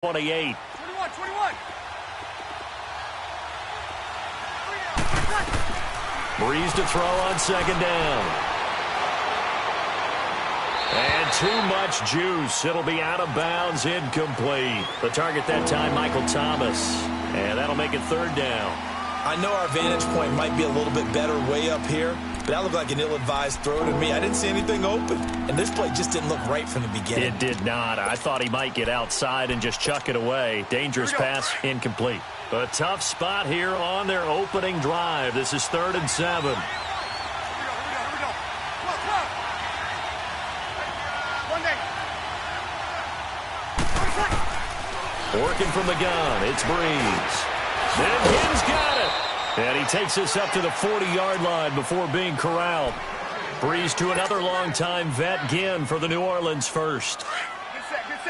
28. 21. Breeze to throw on second down. And too much juice. It'll be out of bounds, incomplete. The target that time, Michael Thomas. And that'll make it third down. I know our vantage point might be a little bit better way up here, but that looked like an ill-advised throw to me. I didn't see anything open. And this play just didn't look right from the beginning. It did not. I thought he might get outside and just chuck it away. Dangerous pass, incomplete. A tough spot here on their opening drive. This is 3rd and 7. Working from the gun, it's Breeze. And Ginn's got it. And he takes us up to the 40-yard line before being corralled. Breeze to another long-time vet, Ginn, for the New Orleans first.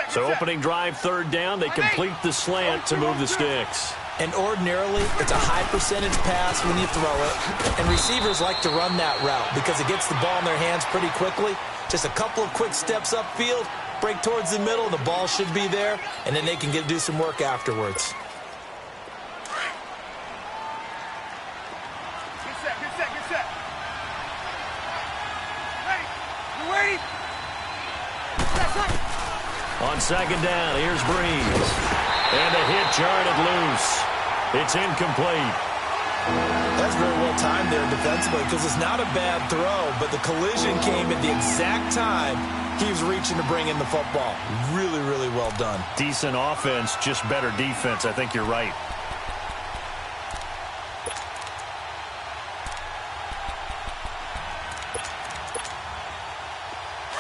So opening drive, 3rd down. They complete the slant to move the sticks. And ordinarily, it's a high percentage pass when you throw it. And receivers like to run that route because it gets the ball in their hands pretty quickly. Just a couple of quick steps upfield, break towards the middle, the ball should be there, and then they can do some work afterwards. Get set. Ready. On second down, here's Breeze. And a hit jarred loose. It's incomplete. That's very well timed there defensively because it's not a bad throw, but the collision came at the exact time he was reaching to bring in the football. Really, really well done. Decent offense, just better defense. I think you're right.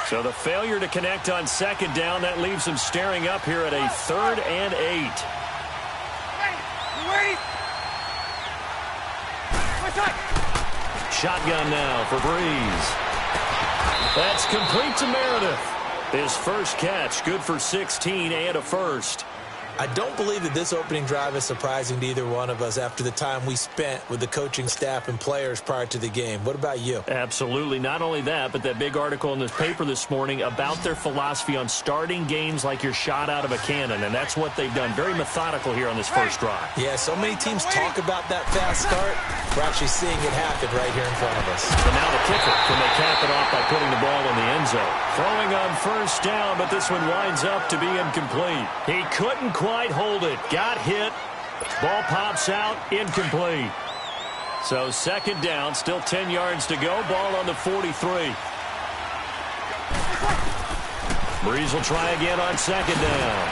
So the failure to connect on second down, that leaves them staring up here at a 3rd and 8. Shotgun now for Breeze. That's complete to Meredith. His first catch, good for 16 and a first. I don't believe that this opening drive is surprising to either one of us after the time we spent with the coaching staff and players prior to the game. What about you? Absolutely. Not only that, but that big article in this paper this morning about their philosophy on starting games like you're shot out of a cannon, and that's what they've done. Very methodical here on this first drive. Yeah, so many teams talk about that fast start. We're actually seeing it happen right here in front of us. And now the kicker. Can they cap it off by putting the ball in the end zone? Throwing on first down, but this one winds up to be incomplete. He couldn't quite hold it. Got hit. Ball pops out. Incomplete. So second down. Still 10 yards to go. Ball on the 43. Breeze will try again on second down.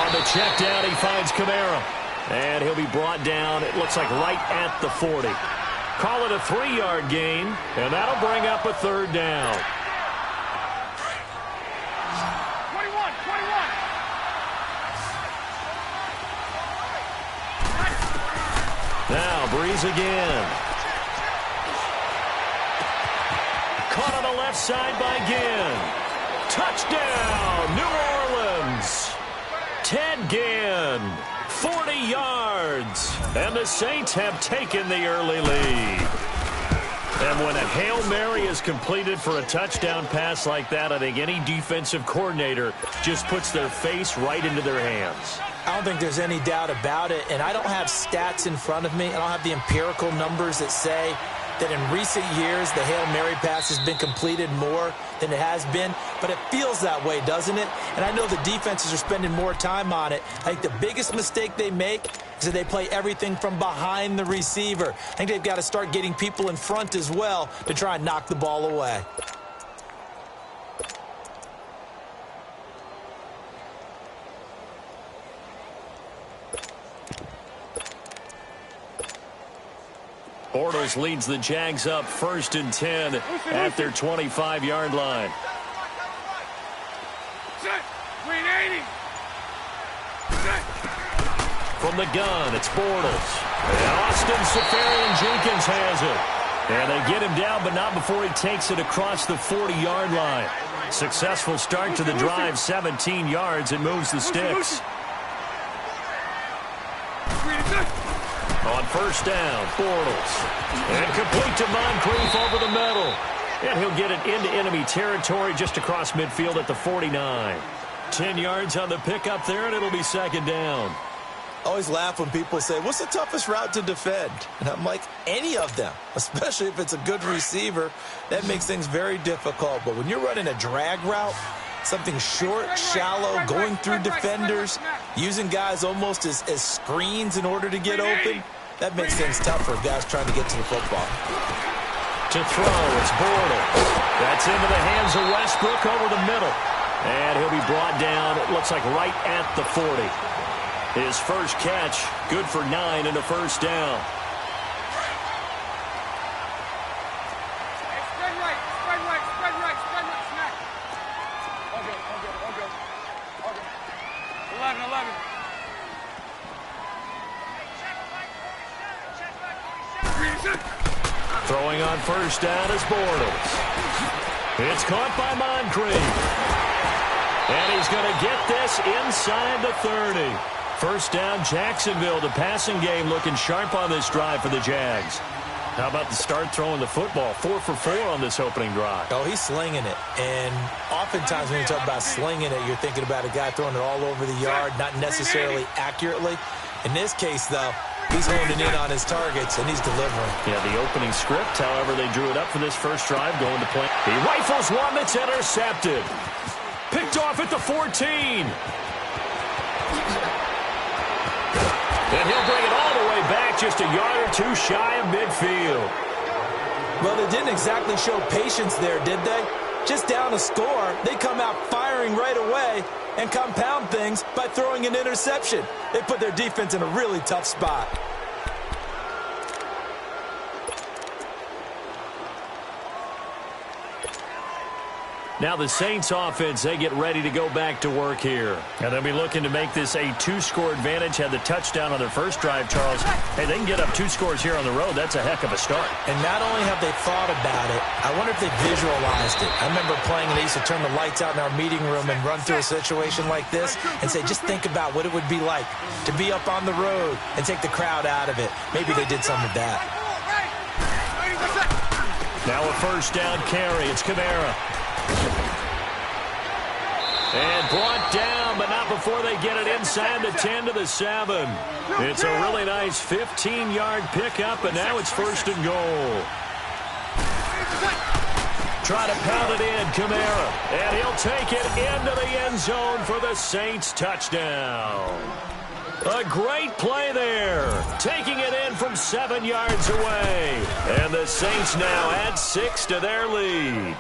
On the check down, he finds Kamara. And he'll be brought down, it looks like right at the 40. Call it a 3-yard gain, and that'll bring up a 3rd down. 21. Now Breeze again. Caught on the left side by Ginn. Touchdown, New Orleans. Ted Ginn. 40 yards, and the Saints have taken the early lead. And when a Hail Mary is completed for a touchdown pass like that, I think any defensive coordinator just puts their face right into their hands. I don't think there's any doubt about it, and I don't have stats in front of me. I don't have the empirical numbers that say that in recent years the Hail Mary pass has been completed more than it has been, but it feels that way, doesn't it? And I know the defenses are spending more time on it. I think the biggest mistake they make is that they play everything from behind the receiver. I think they've got to start getting people in front as well to try and knock the ball away. Bortles leads the Jags up 1st and 10 at their 25-yard line. From the gun, it's Bortles. And Austin Seferian-Jenkins has it. And they get him down, but not before he takes it across the 40-yard line. Successful start to the drive, 17 yards, and moves the sticks. On first down, Bortles. And complete to Moncrief over the middle. And he'll get it into enemy territory just across midfield at the 49. 10 yards on the pickup there, and it'll be second down. I always laugh when people say, what's the toughest route to defend? And I'm like, any of them, especially if it's a good receiver. That makes things very difficult. But when you're running a drag route, something short, shallow, going through defenders, using guys almost as screens in order to get open, that makes things tough for guys trying to get to the football. To throw, it's Bortles. That's into the hands of Westbrook over the middle. And he'll be brought down, it looks like right at the 40. His first catch, good for 9 and a first down. Spread right, spread right, spread right, spread right, smack. All good, all good, all good. All good. 11. Throwing on first down is Bortles. It's caught by Moncrief. And he's going to get this inside the 30. First down, Jacksonville. The passing game looking sharp on this drive for the Jags. How about the start throwing the football? 4 for 4 on this opening drive. Oh, he's slinging it. And oftentimes when you talk about slinging it, you're thinking about a guy throwing it all over the yard, not necessarily accurately. In this case, though, he's honing in on his targets, and he's delivering. Yeah, the opening script, however, they drew it up for this first drive, going to play. He rifles one that's intercepted. Picked off at the 14. And he'll bring it all the way back, just a yard or two shy of midfield. Well, they didn't exactly show patience there, did they? Just down a score, they come out firing right away and compound things by throwing an interception. They put their defense in a really tough spot. Now the Saints offense, they get ready to go back to work here. And they'll be looking to make this a 2-score advantage. Had the touchdown on their first drive, Charles. Hey, they can get up 2 scores here on the road. That's a heck of a start. And not only have they thought about it, I wonder if they visualized it. I remember playing and they used to turn the lights out in our meeting room and run through a situation like this and say, just think about what it would be like to be up on the road and take the crowd out of it. Maybe they did some of that. Now a first down carry. It's Kamara. And brought down, but not before they get it inside the 10 to the 7. It's a really nice 15-yard pickup, and now it's first and goal. Try to pound it in, Kamara. And he'll take it into the end zone for the Saints touchdown. A great play there. Taking it in from 7 yards away. And the Saints now add 6 to their lead.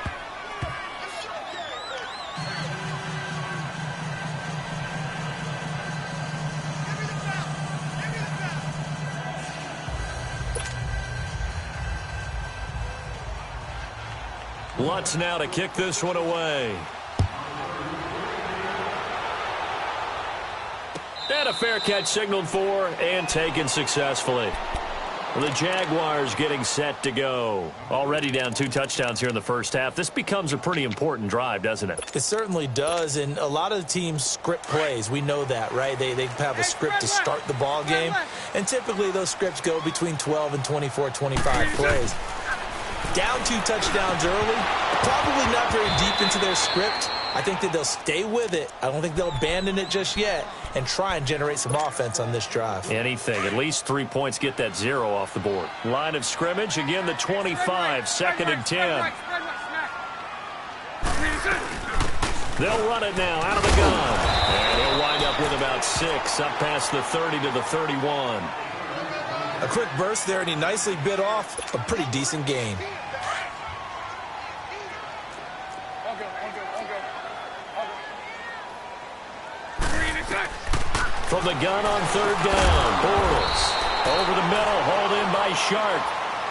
Lutz now to kick this one away. And a fair catch signaled for and taken successfully. The Jaguars getting set to go. Already down 2 touchdowns here in the first half. This becomes a pretty important drive, doesn't it? It certainly does, and a lot of the teams script plays. We know that, right? They have a script to start the ball game, and typically those scripts go between 12 and 24, 25 plays. Down 2 touchdowns early, probably not very deep into their script. I think that they'll stay with it. I don't think they'll abandon it just yet and try and generate some offense on this drive. Anything. At least 3 points, get that 0 off the board. Line of scrimmage, again the 25, 2nd and 10. They'll run it now out of the gun. And he'll wind up with about 6, up past the 30 to the 31. A quick burst there, and he nicely bit off a pretty decent gain. From the gun on 3rd down, Bortles over the middle, hauled in by Sharp.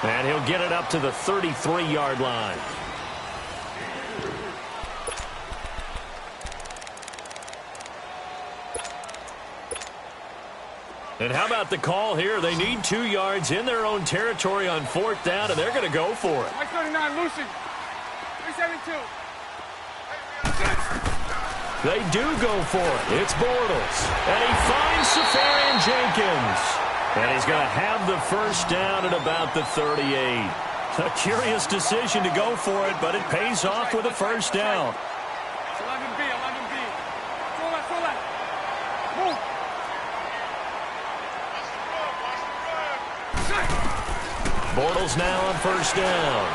And he'll get it up to the 33-yard line. And how about the call here? They need 2 yards in their own territory on 4th down, and they're going to go for it. 39, Lucy. 372. They do go for it. It's Bortles. And he finds Safarian Jenkins. And he's going to have the first down at about the 38. A curious decision to go for it, but it pays off with a first down. It's 11B, 11B. Bortles now on first down.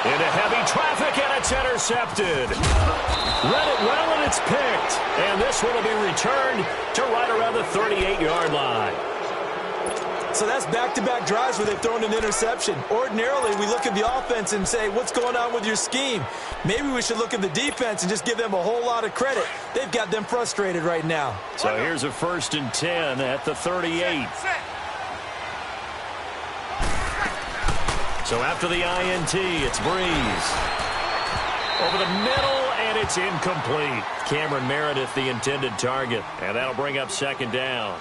Into heavy traffic, and it's intercepted. Read it well, and it's picked. And this one will be returned to right around the 38-yard line. So that's back-to-back drives where they've thrown an interception. Ordinarily, we look at the offense and say, what's going on with your scheme? Maybe we should look at the defense and just give them a whole lot of credit. They've got them frustrated right now. So here's a 1st and 10 at the 38. So after the INT, it's Breeze. Over the middle, and it's incomplete. Cameron Meredith, the intended target, and that'll bring up 2nd down.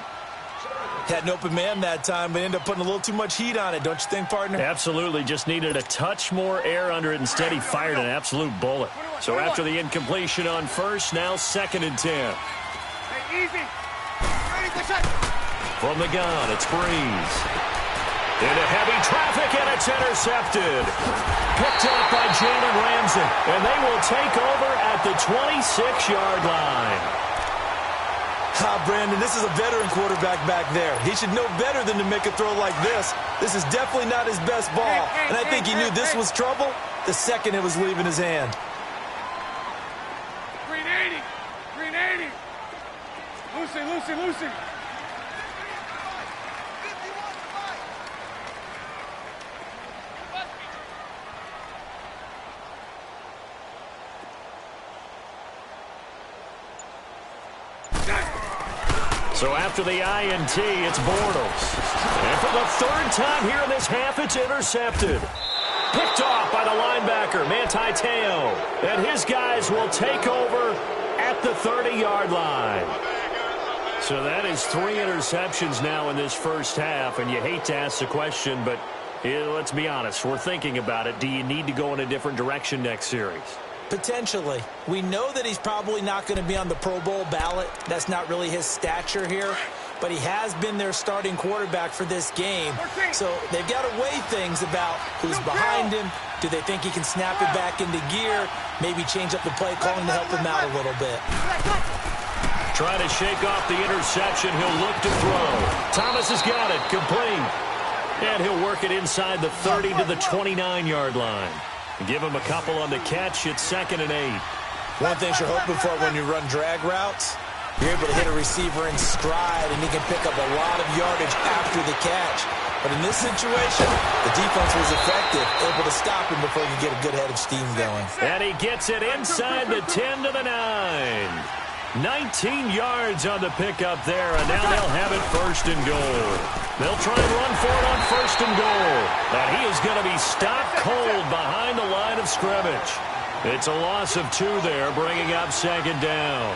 Had an open man that time, but ended up putting a little too much heat on it, don't you think, partner? Absolutely. Just needed a touch more air under it. Instead, he fired an absolute bullet. So after the incompletion on 1st, now 2nd and 10. Hey, easy. From the gun, it's Breeze. Into heavy traffic, and it's intercepted. Picked up by Jalen Ramsey, and they will take over at the 26-yard line. Brandon, this is a veteran quarterback back there. He should know better than to make a throw like this. This is definitely not his best ball, and I think he knew this was trouble the second it was leaving his hand. 380. 380. Lucy. So after the INT, it's Bortles. And for the 3rd time here in this half, it's intercepted. Picked off by the linebacker, Manti Te'o. And his guys will take over at the 30-yard line. So that is 3 interceptions now in this first half. And you hate to ask the question, but let's be honest. We're thinking about it. Do you need to go in a different direction next series? Potentially. We know that he's probably not going to be on the Pro Bowl ballot. That's not really his stature here. But he has been their starting quarterback for this game. So they've got to weigh things about who's behind him. Do they think he can snap it back into gear? Maybe change up the play calling to help him out a little bit. Trying to shake off the interception. He'll look to throw. Thomas has got it. Complete. And he'll work it inside the 30 to the 29-yard line. Give him a couple on the catch. It's 2nd and 8. One thing you're hoping for when you run drag routes, you're able to hit a receiver in stride, and he can pick up a lot of yardage after the catch. But in this situation, the defense was effective, able to stop him before he could get a good head of steam going. And he gets it inside the 10 to the 9. 19 yards on the pickup there, and now they'll have it 1st and goal. They'll try and run for it on 1st and goal. And he is going to be stopped cold behind the line of scrimmage. It's a loss of 2 there, bringing up 2nd down.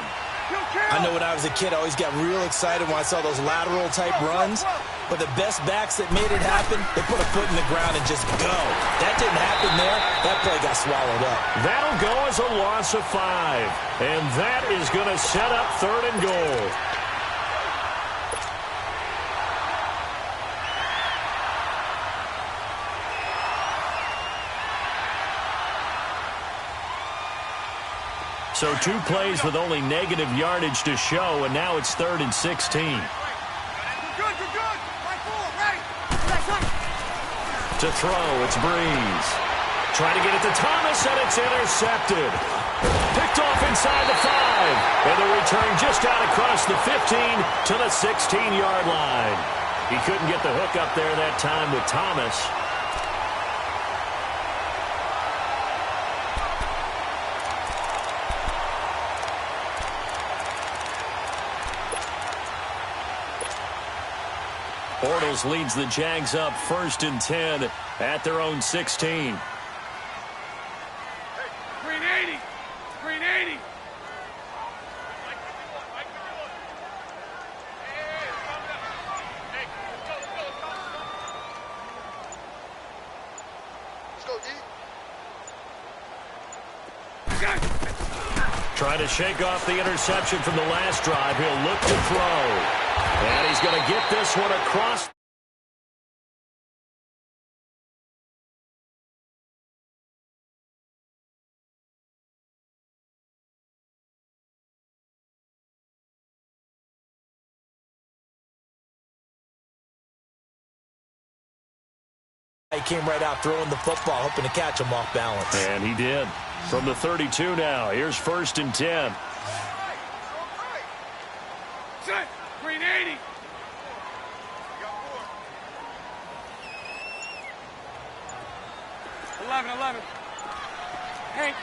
I know when I was a kid, I always got real excited when I saw those lateral-type runs. But the best backs that made it happen, they put a foot in the ground and just go. That didn't happen there. That play got swallowed up. That'll go as a loss of 5. And that is going to set up 3rd and goal. So 2 plays with only negative yardage to show, and now it's 3rd and 16. To throw, it's Breeze. Trying to get it to Thomas, and it's intercepted. Picked off inside the 5. And the return just out across the 15 to the 16-yard line. He couldn't get the hook up there that time with Thomas. Bortles leads the Jags up 1st and 10 at their own 16. 380. 380. Trying to shake off the interception from the last drive. He'll look to throw. And he's going to get this one across. He came right out throwing the football, hoping to catch him off balance. And he did. From the 32 now. Here's 1st and 10. Set. Green 80. Eleven. Hank.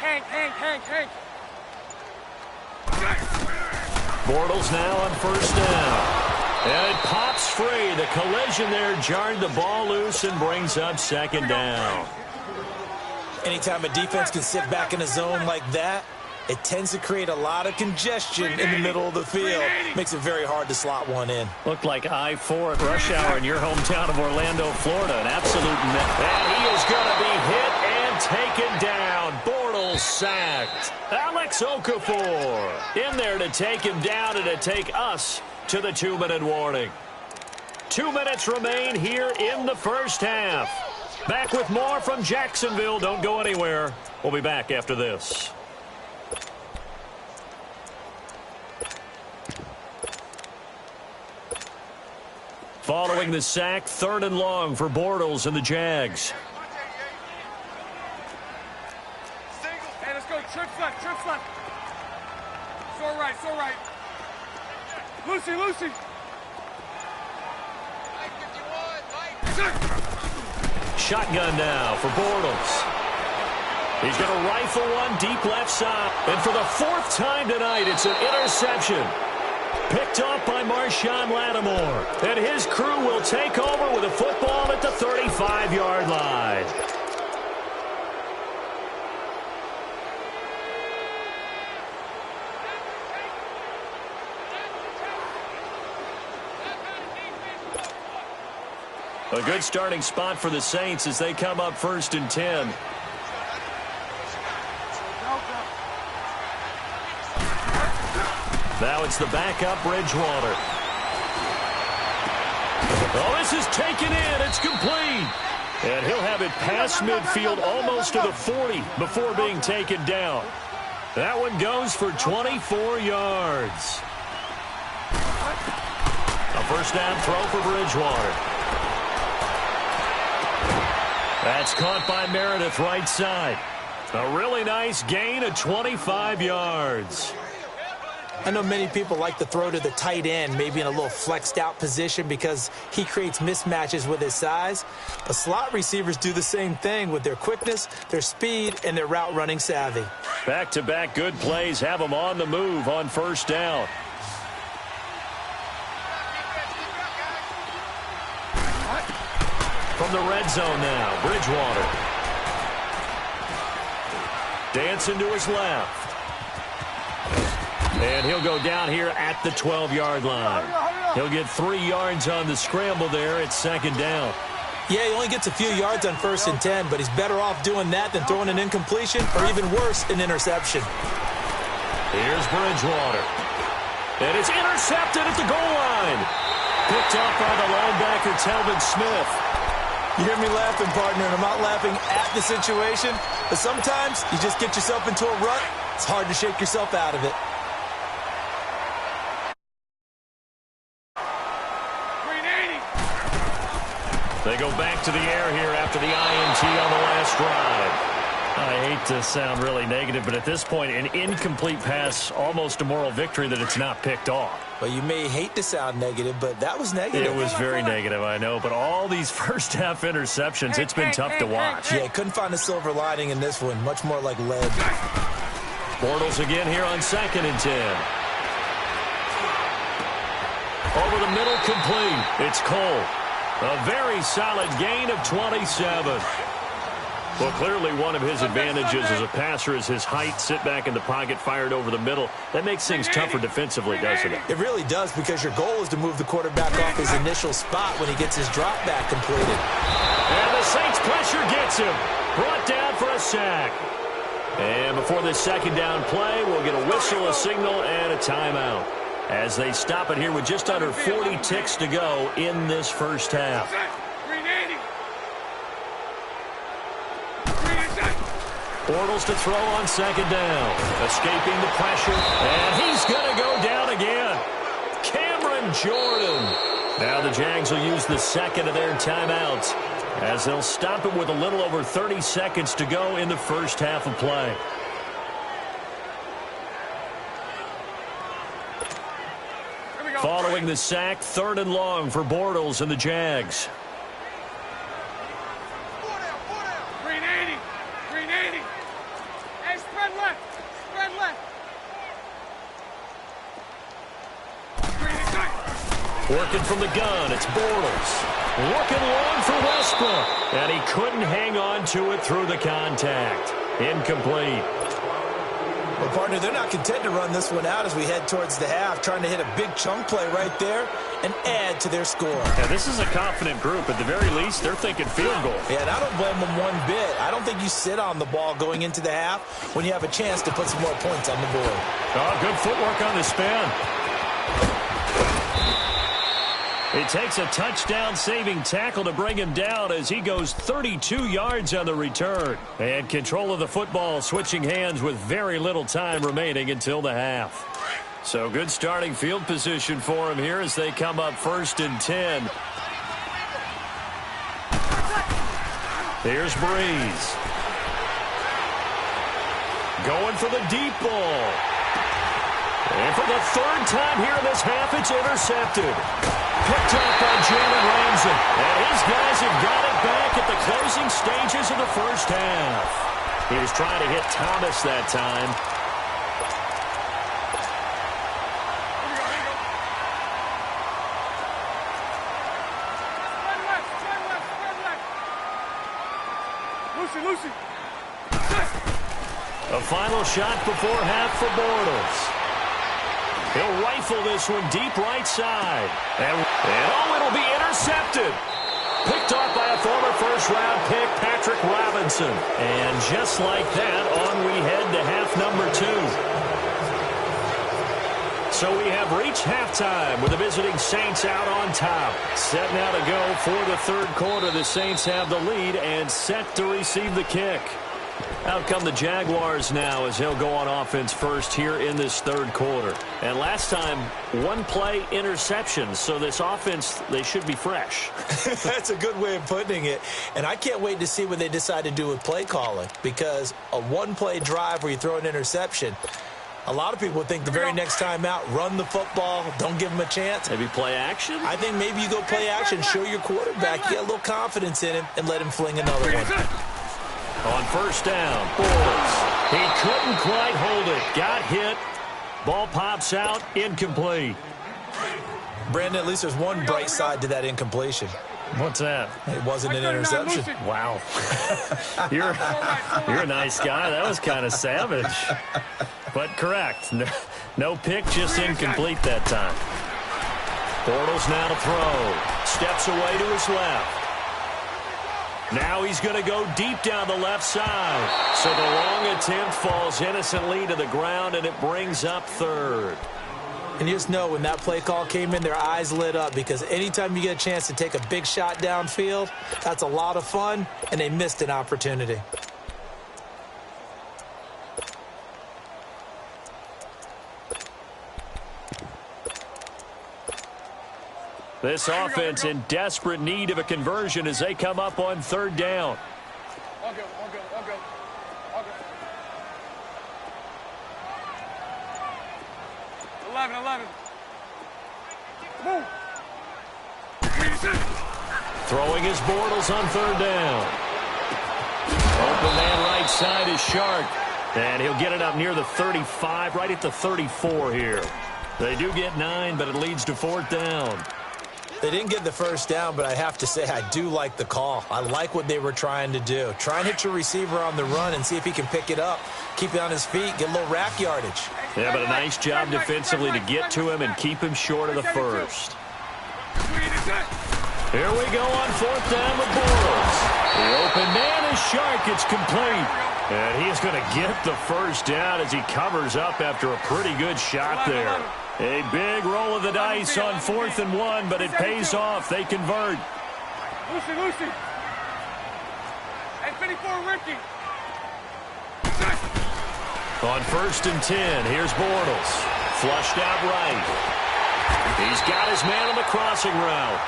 Bortles now on 1st down. And it pops free. The collision there jarred the ball loose and brings up 2nd down. Anytime a defense can sit back in a zone like that, it tends to create a lot of congestion in the middle of the field. Makes it very hard to slot one in. Looked like I-4 at rush hour in your hometown of Orlando, Florida. An absolute mess. And he is going to be hit and taken down. Bortles sacked. Alex Okafor in there to take him down and to take us to the 2-minute warning. 2 minutes remain here in the first half. Back with more from Jacksonville. Don't go anywhere. We'll be back after this. Following the sack, 3rd and long for Bortles and the Jags. Hey, let's go. Trips left. So right. Lucy. Shotgun now for Bortles. He's going to rifle one deep left side. And for the 4th time tonight, it's an interception. Picked off by Marshawn Lattimore. And his crew will take over with a football at the 35-yard line. A good starting spot for the Saints as they come up 1st and 10. Now it's the backup, Bridgewater. Oh, this is taken in. It's complete. And he'll have it past midfield almost to the 40 before being taken down. That one goes for 24 yards. A 1st down throw for Bridgewater. That's caught by Meredith right side. A really nice gain of 25 yards. I know many people like to throw to the tight end, maybe in a little flexed out position because he creates mismatches with his size. But slot receivers do the same thing with their quickness, their speed, and their route running savvy. Back-to-back good plays have them on the move on 1st down. From the red zone now, Bridgewater. Dancing to his left. And he'll go down here at the 12-yard line. He'll get 3 yards on the scramble there at 2nd down. Yeah, he only gets a few yards on 1st and 10, but he's better off doing that than throwing an incompletion or even worse, an interception. Here's Bridgewater. And it's intercepted at the goal line. Picked up by the linebacker, Telvin Smith. You hear me laughing, partner, and I'm not laughing at the situation, but sometimes you just get yourself into a rut. It's hard to shake yourself out of it. They go back to the air here after the INT on the last drive. I hate to sound really negative, but at this point, an incomplete pass, almost a moral victory that it's not picked off. Well, you may hate to sound negative, but that was negative. It was very negative, I know, but all these first-half interceptions, it's been tough to watch. Yeah, couldn't find a silver lining in this one, much more like lead. Bortles again here on 2nd and 10. Over the middle, complete. It's Cole. A very solid gain of 27. Well, clearly one of his advantages as a passer is his height. Sit back in the pocket, fired over the middle. That makes things tougher defensively, doesn't it? It really does, because your goal is to move the quarterback off his initial spot when he gets his drop back completed. And the Saints pressure gets him. Brought down for a sack. And before this 2nd down play, we'll get a whistle, a signal, and a timeout as they stop it here with just under 40 ticks to go in this first half. Bortles to throw on 2nd down. Escaping the pressure. And he's going to go down again. Cameron Jordan. Now the Jags will use the 2nd of their timeouts as they'll stop it with a little over 30 seconds to go in the first half of play. Following the sack, 3rd and long for Bortles and the Jags. Green 80. Green 80. Hey, spread left. Spread left. Green tight. Working from the gun, it's Bortles. Looking long for Westbrook. And he couldn't hang on to it through the contact. Incomplete. Well, partner, they're not content to run this one out as we head towards the half, trying to hit a big chunk play right there and add to their score. Yeah, this is a confident group. At the very least, they're thinking field goal. Yeah, and I don't blame them one bit. I don't think you sit on the ball going into the half when you have a chance to put some more points on the board. Oh, good footwork on the spin. It takes a touchdown-saving tackle to bring him down as he goes 32 yards on the return. And control of the football switching hands with very little time remaining until the half. So good starting field position for him here as they come up 1st and 10. Here's Breeze. Going for the deep ball. And for the 3rd time here in this half, it's intercepted. Picked up by Jalen Ramsey. And his guys have got it back at the closing stages of the first half. He was trying to hit Thomas that time. Lucy, Lucy. A final shot before half for Bortles. He'll rifle this one deep right side. And oh, it'll be intercepted. Picked off by a former first-round pick, Patrick Robinson. And just like that, on we head to half number 2. So we have reached halftime with the visiting Saints out on top. Set now to go for the 3rd quarter. The Saints have the lead and set to receive the kick. Out come the Jaguars now as he'll go on offense first here in this 3rd quarter. And last time, 1 play interception. So this offense, they should be fresh. That's a good way of putting it. And I can't wait to see what they decide to do with play calling. Because a 1-play drive where you throw an interception, a lot of people think the very next time out, run the football, don't give them a chance. Maybe play action? I think maybe you go play action, show your quarterback, you get a little confidence in him, and let him fling another one. On 1st down, Bortles. He couldn't quite hold it. Got hit. Ball pops out. Incomplete. Brandon, at least there's one bright side to that incompletion. What's that? It wasn't an interception. Wow. You're a nice guy. That was kind of savage. But correct. No pick, just incomplete that time. Bortles now to throw. Steps away to his left. Now he's going to go deep down the left side. So the long attempt falls innocently to the ground, and it brings up 3rd. And you just know when that play call came in, their eyes lit up because anytime you get a chance to take a big shot downfield, that's a lot of fun, and they missed an opportunity. This offense in desperate need of a conversion as they come up on 3rd down. All good, all good, all good. All good. 11. Move. Throwing his Bortles on 3rd down. Open man right side is Shark. And he'll get it up near the 35, right at the 34 here. They do get 9, but it leads to 4th down. They didn't get the 1st down, but I have to say I do like the call. I like what they were trying to do. Try and hit your receiver on the run and see if he can pick it up. Keep it on his feet, get a little rack yardage. Yeah, but a nice job defensively to get to him and keep him short of the 1st. Here we go on 4th down with Bortles. The open man is Shark. It's complete. And he's going to get the 1st down as he covers up after a pretty good shot there. A big roll of the dice on 4th and 1, but it pays off. They convert. Lucy. Hey, 54, Ricky. On 1st and 10, here's Bortles. Flushed out right. He's got his man on the crossing route.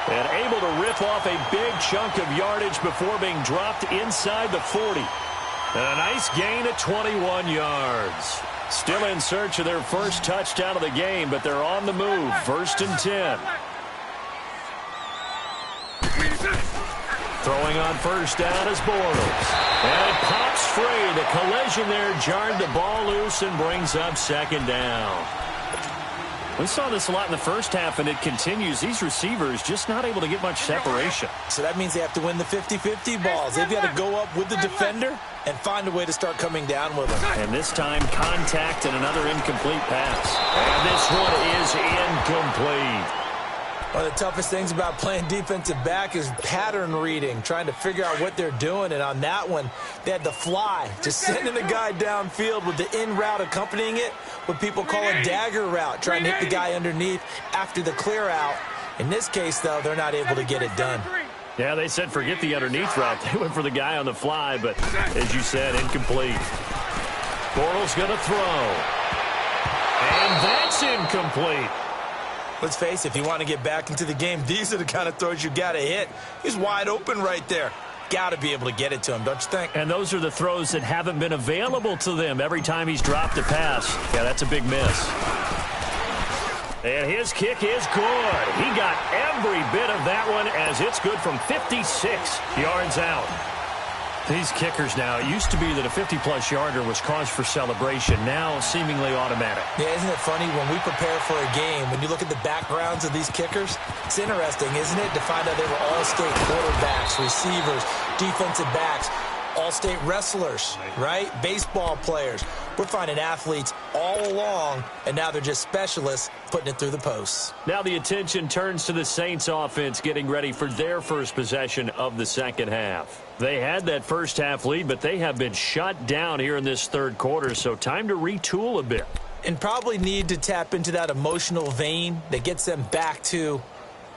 And able to rip off a big chunk of yardage before being dropped inside the 40. And a nice gain of 21 yards. Still in search of their first touchdown of the game, but they're on the move. 1st and 10. Throwing on 1st down is Bortles. And it pops free. The collision there jarred the ball loose and brings up 2nd down. We saw this a lot in the first half, and it continues. These receivers just not able to get much separation. So that means they have to win the 50-50 balls. They've got to go up with the defender and find a way to start coming down with them. And this time, contact and another incomplete pass. And this one is incomplete. One of the toughest things about playing defensive back is pattern reading, trying to figure out what they're doing. And on that one, they had the fly, just sending a guy downfield with the in route accompanying it, what people call a dagger route, trying to hit the guy underneath after the clear out. In this case, though, they're not able to get it done. Yeah, they said forget the underneath route. They went for the guy on the fly, but as you said, incomplete. Bortles going to throw. And that's incomplete. Let's face it, if you want to get back into the game, these are the kind of throws you got to hit. He's wide open right there. Got to be able to get it to him, don't you think? And those are the throws that haven't been available to them every time he's dropped a pass. Yeah, that's a big miss. And his kick is good. He got every bit of that one as it's good from 56 yards out. These kickers now, it used to be that a 50-plus yarder was cause for celebration. Now, seemingly automatic. Yeah, isn't it funny when we prepare for a game, when you look at the backgrounds of these kickers, it's interesting, isn't it, to find out they were all-state quarterbacks, receivers, defensive backs, all-state wrestlers, right? Baseball players. We're finding athletes all along, and now they're just specialists putting it through the posts. Now the attention turns to the Saints offense getting ready for their first possession of the second half. They had that first half lead, but they have been shut down here in this third quarter, so time to retool a bit. And probably need to tap into that emotional vein that gets them back to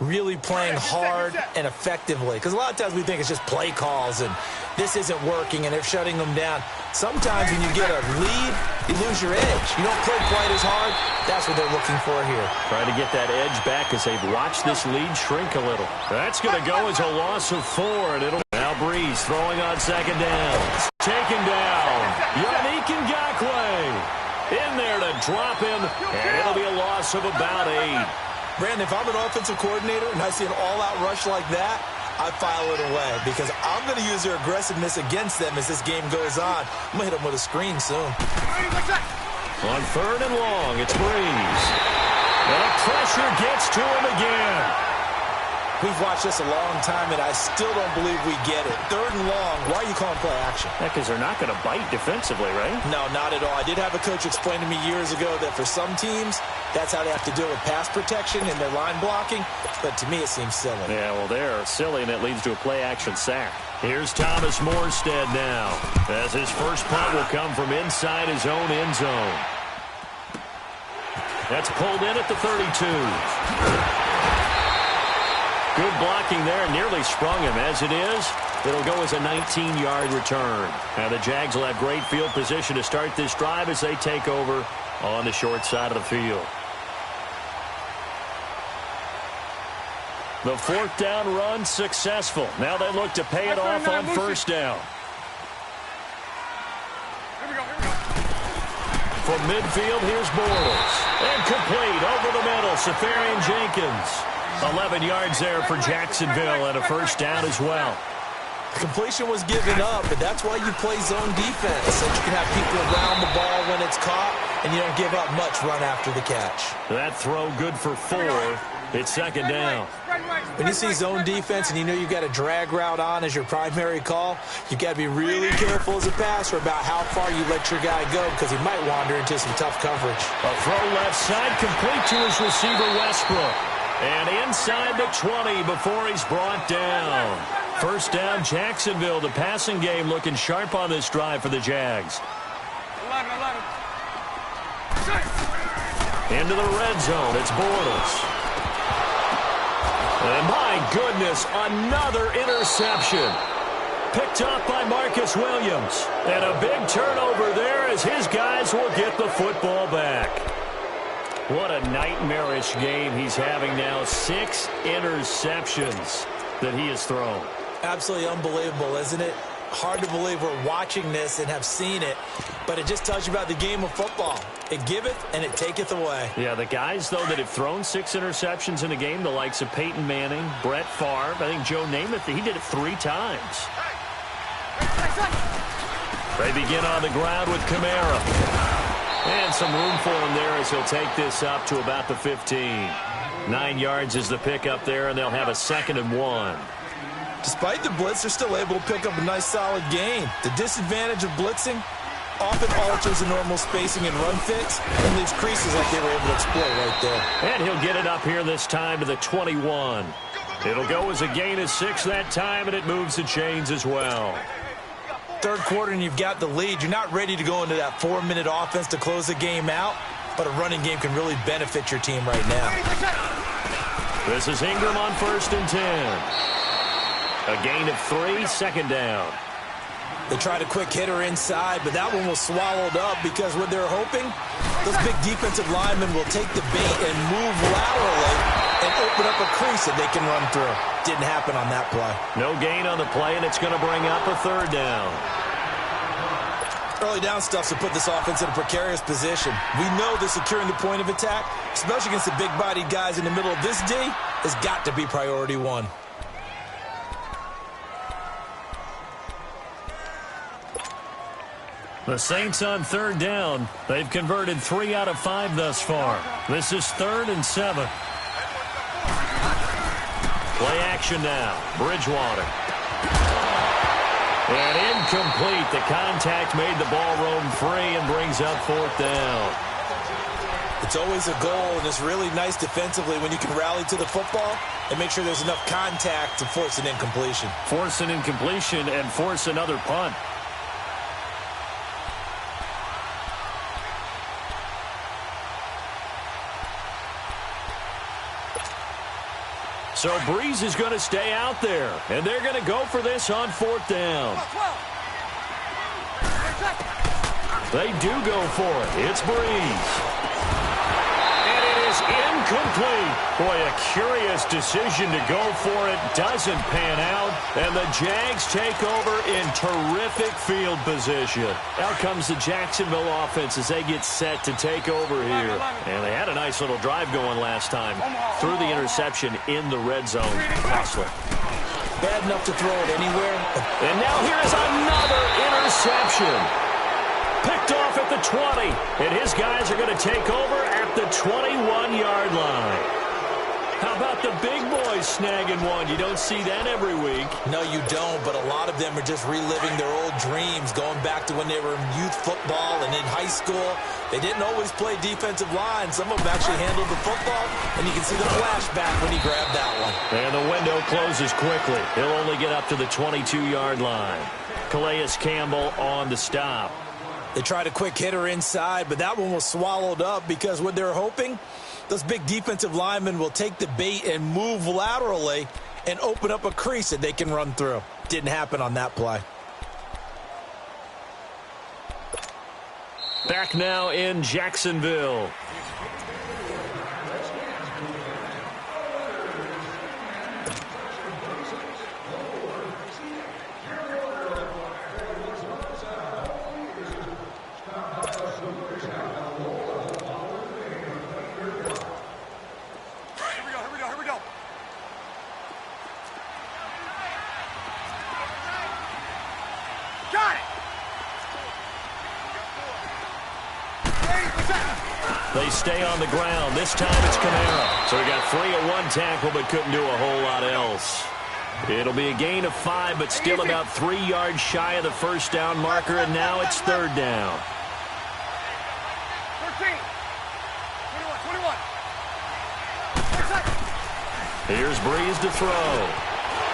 really playing hard and effectively. Because a lot of times we think it's just play calls and this isn't working and they're shutting them down. Sometimes when you get a lead, you lose your edge. You don't play quite as hard. That's what they're looking for here. Trying to get that edge back as they've watched this lead shrink a little. That's going to go as a loss of 4, and it'll now Breeze throwing on 2nd down. Taken down. Yannick Ngakoue in there to drop him, and it'll be a loss of about 8. Brandon, if I'm an offensive coordinator and I see an all-out rush like that, I file it away because I'm going to use their aggressiveness against them as this game goes on. I'm going to hit them with a screen soon. On 3rd and long, it's Breeze. And the pressure gets to him again. We've watched this a long time, and I still don't believe we get it. 3rd and long, why are you calling play action? Yeah, because they're not going to bite defensively, right? No, not at all. I did have a coach explain to me years ago that for some teams, that's how they have to deal with pass protection and their line blocking. But to me, it seems silly. Yeah, well, they're silly, and it leads to a play-action sack. Here's Thomas Morstead now, as his first punt will come from inside his own end zone. That's pulled in at the 32. Good blocking there, nearly sprung him. As it is, it'll go as a 19-yard return. Now the Jags will have great field position to start this drive as they take over on the short side of the field. The 4th down run successful. Now they look to pay it off on 1st down. From midfield, here's Bortles. And complete over the middle, Safarian Jenkins. 11 yards there for Jacksonville and a 1st down as well. The completion was given up, but that's why you play zone defense, so you can have people around the ball when it's caught, and you don't give up much run after the catch. That throw good for 4. It's 2nd down. When you see zone defense and you know you've got a drag route on as your primary call, you've got to be really careful as a passer about how far you let your guy go because he might wander into some tough coverage. A throw left side complete to his receiver Westbrook. And inside the 20 before he's brought down. 1st down, Jacksonville. The passing game looking sharp on this drive for the Jags. 11. Into the red zone, it's Bortles. And my goodness, another interception. Picked up by Marcus Williams. And a big turnover there as his guys will get the football back. What a nightmarish game he's having now. 6 interceptions that he has thrown. Absolutely unbelievable, isn't it? Hard to believe we're watching this and have seen it, but it just tells you about the game of football. It giveth and it taketh away. Yeah, the guys, though, that have thrown 6 interceptions in a game, the likes of Peyton Manning, Brett Favre, I think Joe Namath, he did it 3 times. They begin on the ground with Kamara. And some room for him there as he'll take this up to about the 15. 9 yards is the pickup there, and they'll have a 2nd and 1. Despite the blitz, they're still able to pick up a nice, solid gain. The disadvantage of blitzing often alters the normal spacing and run fits and leaves creases like they were able to exploit right there. And he'll get it up here this time to the 21. It'll go as a gain of 6 that time, and it moves the chains as well. Third quarter and you've got the lead. You're not ready to go into that 4-minute offense to close the game out, but a running game can really benefit your team right now. This is Ingram on 1st and 10. A gain of 3, 2nd down. They tried a quick hitter inside, but that one was swallowed up because what they're hoping, those big defensive linemen will take the bait and move laterally and open up a crease that they can run through. Didn't happen on that play. No gain on the play, and it's going to bring up a 3rd down. Early down stuffs will put this offense in a precarious position. We know that securing the point of attack, especially against the big-bodied guys in the middle of this D, has got to be priority 1. The Saints on 3rd down. They've converted 3 out of 5 thus far. This is 3rd and 7. Play action now. Bridgewater. And incomplete. The contact made the ball roam free and brings up 4th down. It's always a goal, and it's really nice defensively when you can rally to the football and make sure there's enough contact to force an incompletion. Force an incompletion and force another punt. So Breeze is going to stay out there, and they're going to go for this on 4th down. They do go for it. It's Breeze. And it is incomplete. Boy, a curious decision to go for it. Doesn't pan out, and the Jags take over in terrific field position. Out comes the Jacksonville offense as they get set to take over here. And they had a nice little drive going last time. Threw the interception in the red zone. Costly. Bad enough to throw it anywhere. And now here's another interception. Picked off at the 20. And his guys are going to take over at the 21-yard line. How about the big boys snagging one? You don't see that every week. No, you don't, but a lot of them are just reliving their old dreams, going back to when they were in youth football and in high school. They didn't always play defensive line. Some of them actually handled the football, and you can see the flashback when he grabbed that one. And the window closes quickly. He'll only get up to the 22-yard line. Calais Campbell on the stop. They tried a quick hitter inside, but that one was swallowed up because what they're hoping, those big defensive linemen will take the bait and move laterally and open up a crease that they can run through. Didn't happen on that play. Back now in Jacksonville. They stay on the ground. This time it's Kamara. So he got free of one tackle but couldn't do a whole lot else. It'll be a gain of 5, but still about 3 yards shy of the first down marker, and now it's 3rd down. 13. 21. Here's Breeze to throw.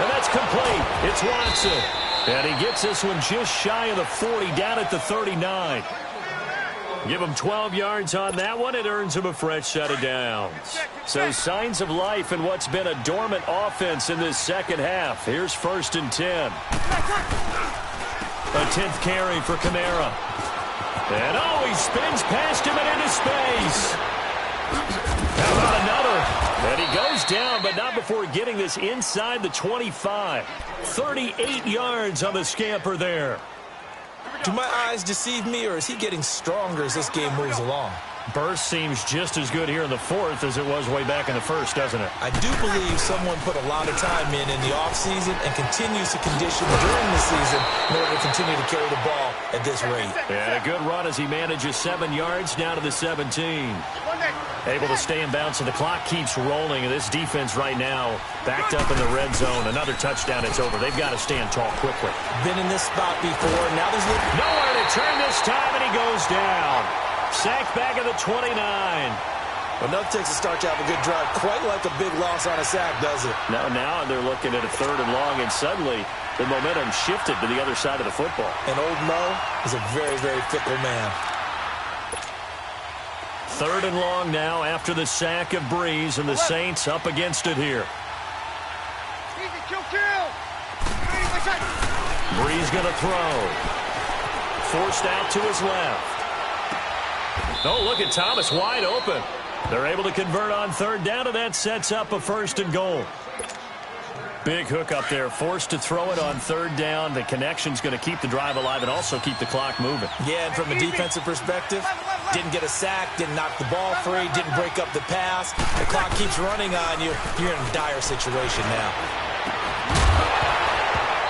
And that's complete. It's Watson. And he gets this one just shy of the 40, down at the 39. Give him 12 yards on that one. It earns him a fresh set of downs. So signs of life in what's been a dormant offense in this second half. Here's 1st and 10. A 10th carry for Kamara. And he spins past him and into space. How about another? And he goes down, but not before getting this inside the 25. 38 yards on the scamper there. Do my eyes deceive me, or is he getting stronger as this game moves along? Burst seems just as good here in the fourth as it was way back in the first, doesn't it? I do believe someone put a lot of time in the offseason and continues to condition during the season in order to continue to carry the ball at this rate. And a good run as he manages 7 yards down to the 17. Able to stay in bounds, and the clock keeps rolling. And this defense right now backed up in the red zone. Another touchdown, it's over. They've got to stand tall quickly. Been in this spot before. Now there's nowhere to turn this time, and he goes down. Sacked back at the 29. Well, nothing takes a start to have a good drive. Quite like a big loss on a sack, does it? Now they're looking at a 3rd and long, and suddenly the momentum shifted to the other side of the football. And old Mo is a very, very fickle man. 3rd and long now after the sack of Breeze, and the Saints up against it here. Easy, kill. Breeze going to throw. Forced out to his left. Oh, look at Thomas wide open. They're able to convert on 3rd down, and that sets up a 1st and goal. Big hook up there, forced to throw it on 3rd down. The connection's going to keep the drive alive and also keep the clock moving. Yeah, and from a defensive perspective, didn't get a sack, didn't knock the ball free, didn't break up the pass. The clock keeps running on you. You're in a dire situation now.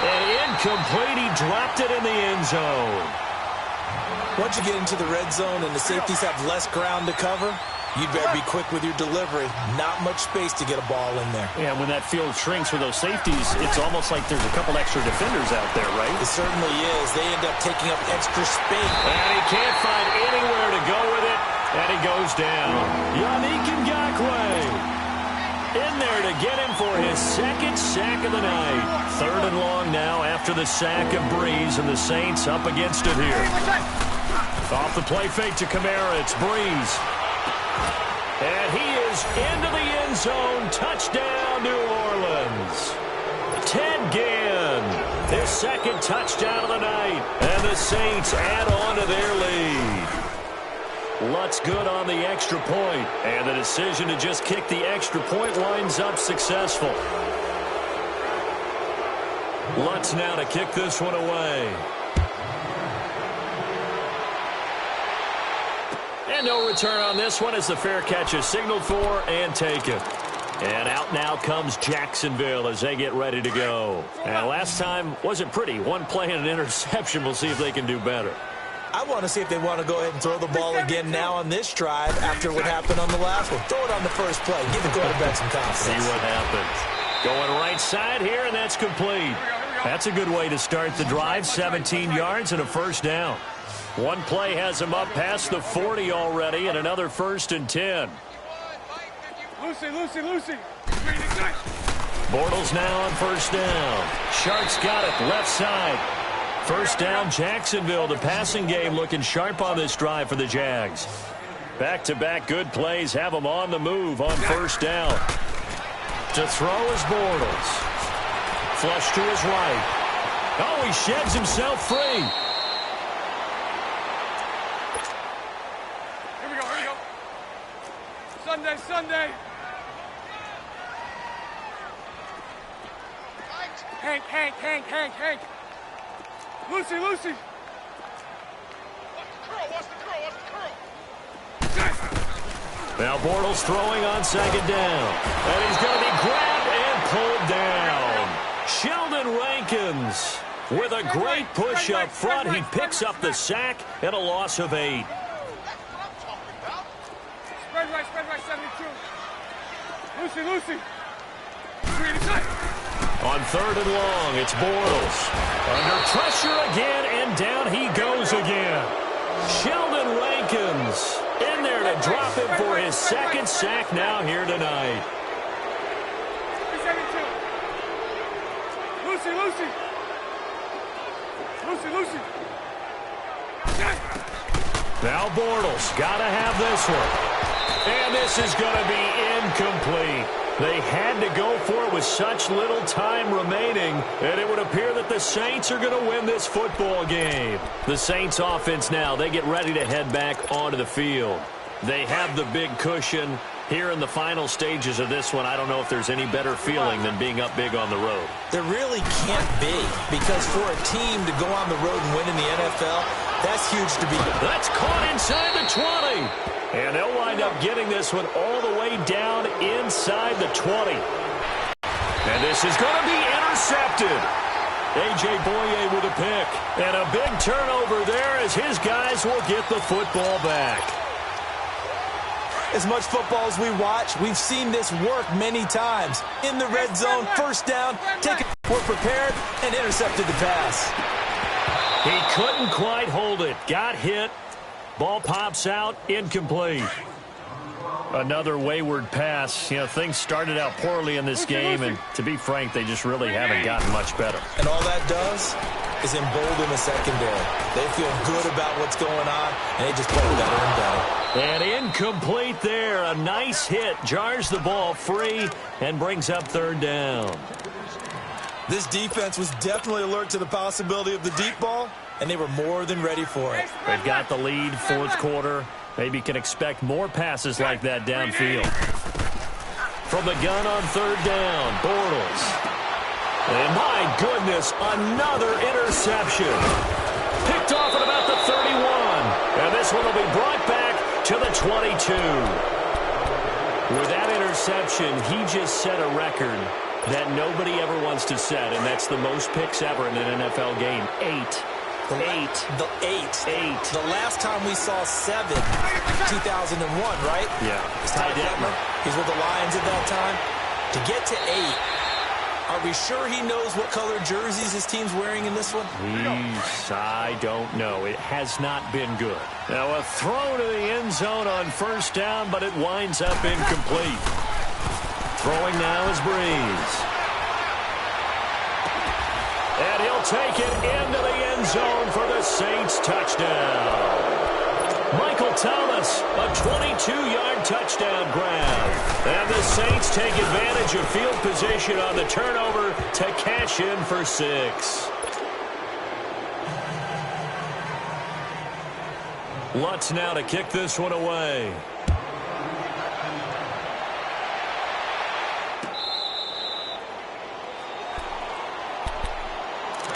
And incomplete. He dropped it in the end zone. Once you get into the red zone and the safeties have less ground to cover, you'd better be quick with your delivery. Not much space to get a ball in there. Yeah, when that field shrinks for those safeties, it's almost like there's a couple extra defenders out there, right? It certainly is. They end up taking up extra space. And he can't find anywhere to go with it, and he goes down. Yannick Ngakoue in there to get him for his 2nd sack of the night. 3rd and long now after the sack of Breeze, and the Saints up against it here. Off the play fake to Kamara, it's Breeze. And he is into the end zone. Touchdown, New Orleans. Ted Ginn, his 2nd touchdown of the night. And the Saints add on to their lead. Lutz good on the extra point. And the decision to just kick the extra point winds up successful. Lutz now to kick this one away. And no return on this one as the fair catch is signaled for and taken. And out now comes Jacksonville as they get ready to go. And last time wasn't pretty. 1 play and an interception. We'll see if they can do better. I want to see if they want to go ahead and throw the ball again now on this drive after what happened on the last one. Throw it on the first play. Give the quarterback some confidence. See what happens. Going right side here, and that's complete. That's a good way to start the drive. 17 yards and a 1st down. 1 play has him up past the 40 already, and another 1st and 10. Lucy. Bortles now on 1st down. Shark's got it, left side. 1st down, Jacksonville. The passing game looking sharp on this drive for the Jags. Back-to-back good plays have them on the move on 1st down. To throw is Bortles. Flush to his right. Oh, he sheds himself free. Sunday. Hank. Lucy. Watch the curl. Now Bortles throwing on 2nd down. And he's going to be grabbed and pulled down. Sheldon Rankins with a great push up front. He picks up the sack and a loss of 8. Spread right, 72. Lucy. On 3rd and long, it's Bortles. Under pressure again, and down he goes again. Sheldon Rankins in there to drop him for his 2nd sack now here tonight. Lucy. Now Bortles, got to have this one. And this is going to be incomplete. They had to go for it with such little time remaining, and it would appear that the Saints are going to win this football game. The Saints offense now, they get ready to head back onto the field. They have the big cushion. Here in the final stages of this one, I don't know if there's any better feeling than being up big on the road. There really can't be, because for a team to go on the road and win in the NFL, that's huge to be. That's caught inside the 20. And they'll wind up getting this one all the way down inside the 20. And this is going to be intercepted. A.J. Boye with a pick. And a big turnover there as his guys will get the football back. As much football as we watch, we've seen this work many times. In the red zone, first down, we're prepared, and intercepted the pass. He couldn't quite hold it. Got hit. Ball pops out, incomplete. Another wayward pass. You know, things started out poorly in this game, and to be frank, they just really haven't gotten much better. And all that does is embolden the secondary. They feel good about what's going on, and they just play better and better. And incomplete there. A nice hit. Jars the ball free and brings up third down. This defense was definitely alert to the possibility of the deep ball, and they were more than ready for it. They've got the lead, fourth quarter. Maybe can expect more passes like that downfield. From the gun on third down, Bortles. And my goodness, another interception. Picked off at about the 31. And this one will be brought back to the 22. With that interception, he just set a record that nobody ever wants to set, and that's the most picks ever in an NFL game. 8. The last time we saw 7, 2001, right? Yeah. It's Ty Detmer. He's with the Lions at that time. To get to 8, are we sure he knows what color jerseys his team's wearing in this one? I don't know. It has not been good. Now a throw to the end zone on first down, but it winds up incomplete. Throwing now is Breeze. And he'll take it into the end zone for the Saints touchdown. Michael Thomas, a 22-yard touchdown grab. And the Saints take advantage of field position on the turnover to cash in for 6. Lutz now to kick this one away.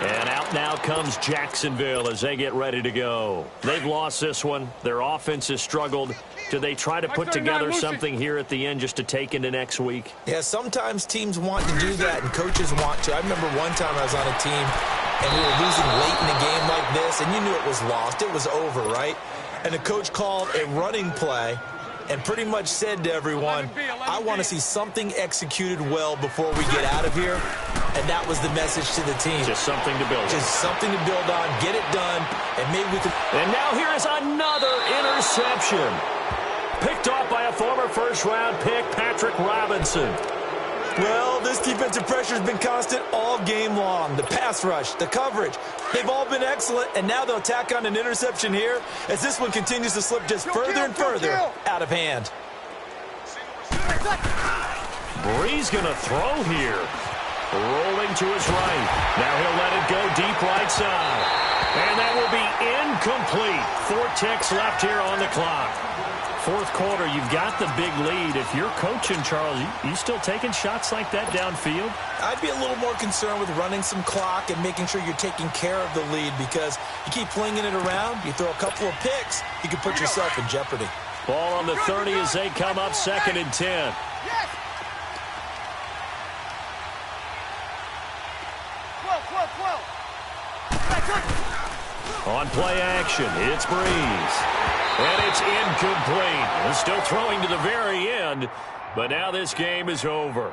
And out now comes Jacksonville as they get ready to go. They've lost this one. Their offense has struggled. Do they try to put together something here at the end just to take into next week? Yeah, sometimes teams want to do that and coaches want to. I remember one time I was on a team and we were losing late in a game like this, and you knew it was lost. It was over, right? And the coach called a running play and pretty much said to everyone, I want to see something executed well before we get out of here. And that was the message to the team. Just something to build on. Just something to build on, get it done, and maybe we can. And now here is another interception. Picked off by a former first-round pick, Patrick Robinson. Well, this defensive pressure has been constant all game long. The pass rush, the coverage, they've all been excellent, and now they'll tack on an interception here as this one continues to slip just further and further out of hand. Breeze going to throw here. Rolling to his right. Now he'll let it go deep right side. And that will be incomplete. 4 ticks left here on the clock. Fourth quarter, you've got the big lead. If you're coaching, Charles, you still taking shots like that downfield? I'd be a little more concerned with running some clock and making sure you're taking care of the lead, because you keep flinging it around, you throw a couple of picks, you can put yourself in jeopardy. Ball on the 30 as they come up 2nd and 10. On play action, it's Breeze. And it's incomplete. Still throwing to the very end, but now this game is over.